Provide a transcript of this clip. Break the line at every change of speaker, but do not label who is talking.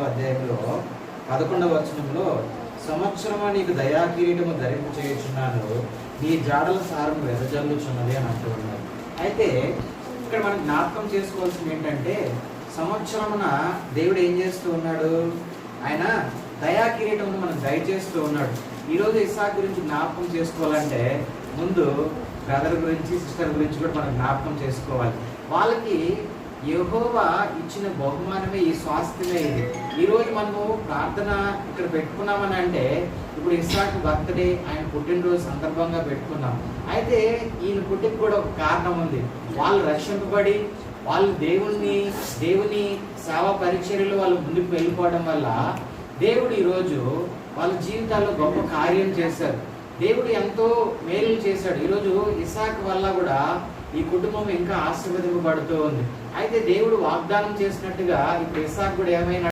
అధ్యాయంలో 11వ వచనంలో, సంవత్సరము నీకు దయా కిరీటము ధరింపు చేయుచున్నాను, నీ జాడల సారము వెదజల్లుచున్నది అని అంటూ ఉన్నారు. అయితే ఇక్కడ మనం జ్ఞాపకం చేసుకోవాల్సింది ఏంటంటే, సంవత్సరమున దేవుడు ఏం చేస్తూ ఉన్నాడు? ఆయన దయా కిరీటమును మనకు దయచేస్తూ ఉన్నాడు. ఈరోజు ఇస్సాకు గురించి జ్ఞాపకం చేసుకోవాలంటే ముందు బ్రదర్ గురించి, సిస్టర్ గురించి కూడా మనం జ్ఞాపకం చేసుకోవాలి. వాళ్ళకి యెహోవా ఇచ్చిన బహుమానమే ఈ స్వాస్థ్యమే. ఇది ఈరోజు మనము ప్రార్థన ఇక్కడ పెట్టుకున్నామని అంటే, ఇప్పుడు ఇస్సాకు బర్త్డే, ఆయన పుట్టినరోజు సందర్భంగా పెట్టుకున్నాం. అయితే ఈయన పుట్టికి కూడా ఒక కారణం ఉంది. వాళ్ళు రక్షింపబడి వాళ్ళు దేవుని సేవా పరిచర్యలో వాళ్ళు ముందుకు వెళ్ళిపోవడం వల్ల దేవుడు ఈరోజు వాళ్ళ జీవితాల్లో గొప్ప కార్యం చేశారు. దేవుడు ఎంతో మేలు చేశాడు. ఈరోజు ఇస్సాకు వల్ల కూడా ఈ కుటుంబం ఇంకా ఆశీర్వదింపబడుతూ ఉంది. అయితే దేవుడు వాగ్దానం చేసినట్టుగా ఇప్పుడు ఇస్సాకు కూడా ఏమైనా